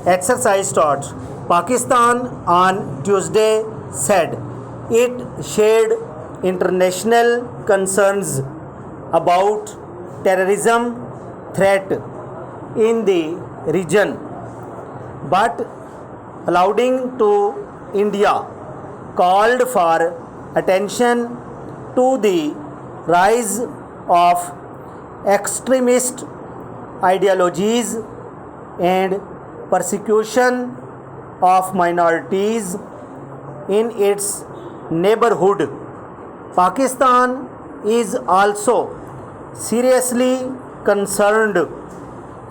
Exercise start. Pakistan on Tuesday said it shared international concerns about terrorism threat in the region, but alluding to India called for attention to the rise of extremist ideologies and persecution of minorities in its neighborhood. Pakistan is also seriously concerned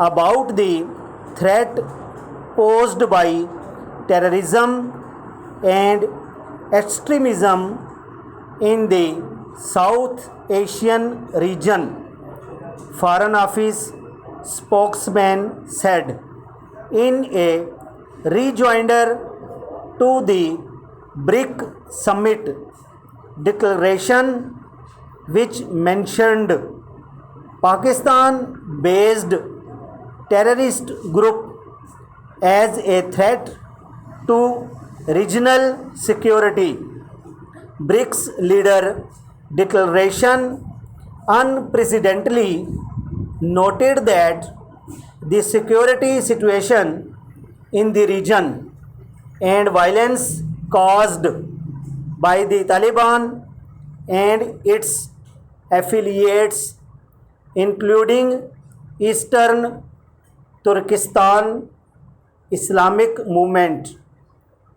about the threat posed by terrorism and extremism in the South Asian region, Foreign Office spokesman said in a rejoinder to the BRIC summit declaration, which mentioned Pakistan-based terrorist group as a threat to regional security. BRICS leader declaration unprecedentedly noted that the security situation in the region and violence caused by the Taliban and its affiliates, including Eastern Turkestan Islamic Movement,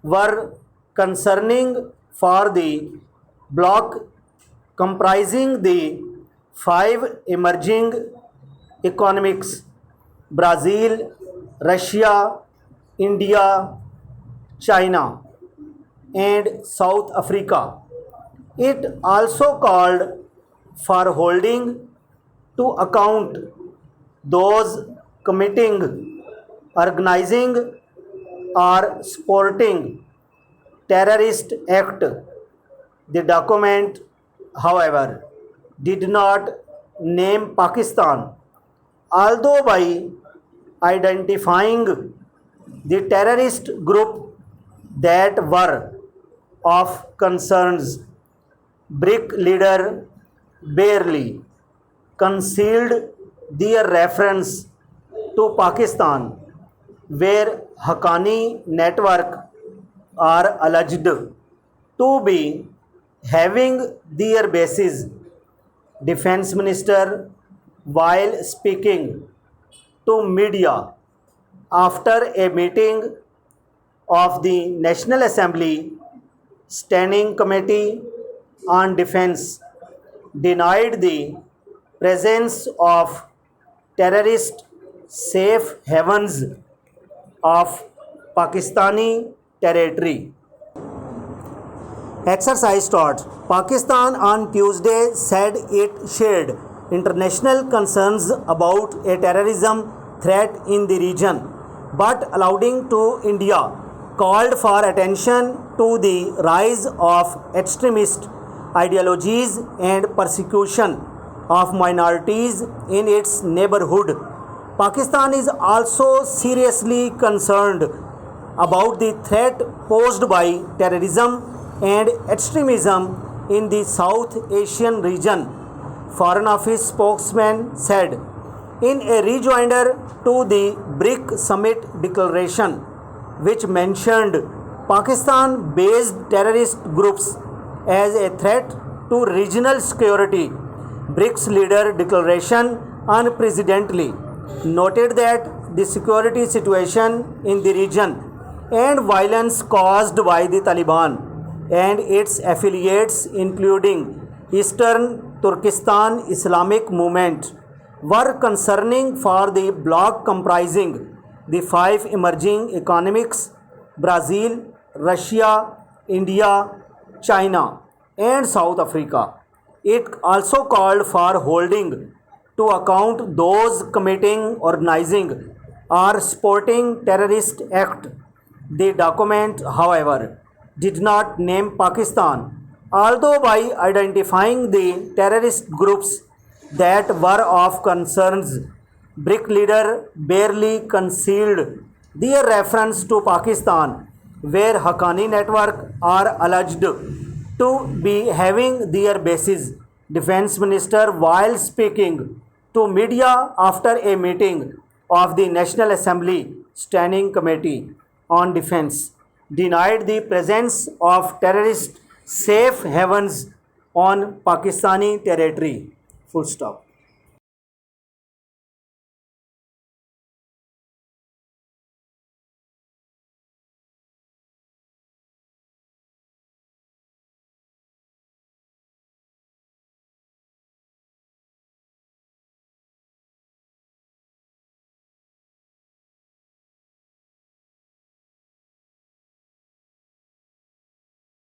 were concerning for the bloc comprising the five emerging economies: Brazil, Russia, India, China, and South Africa. It also called for holding to account those committing, organizing, or supporting terrorist act. The document, however, did not name Pakistan, although by identifying the terrorist group that were of concerns. BRIC leader barely concealed their reference to Pakistan, where Haqqani network are alleged to be having their bases. Defense Minister, while speaking to media after a meeting of the National Assembly Standing Committee on Defense, denied the presence of terrorist safe havens of Pakistani territory. Exercise start. Pakistan on Tuesday said it shared international concerns about a terrorism threat in the region, but alluding to India called for attention to the rise of extremist ideologies and persecution of minorities in its neighborhood. Pakistan is also seriously concerned about the threat posed by terrorism and extremism in the South Asian region, Foreign Office spokesman said in a rejoinder to the BRIC summit declaration, which mentioned Pakistan-based terrorist groups as a threat to regional security. BRICS leader declaration unprecedentedly noted that the security situation in the region and violence caused by the Taliban and its affiliates, including Eastern Turkestan Islamic Movement, were concerning for the bloc comprising the five emerging economies: Brazil, Russia, India, China, and South Africa. It also called for holding to account those committing, organizing, or supporting terrorist act. The document, however, did not name Pakistan, although by identifying the terrorist groups that were of concerns. BRIC leader barely concealed their reference to Pakistan, where Haqqani network are alleged to be having their bases. Defense Minister, while speaking to media after a meeting of the National Assembly Standing Committee on Defense, denied the presence of terrorist safe havens on Pakistani territory. Full stop.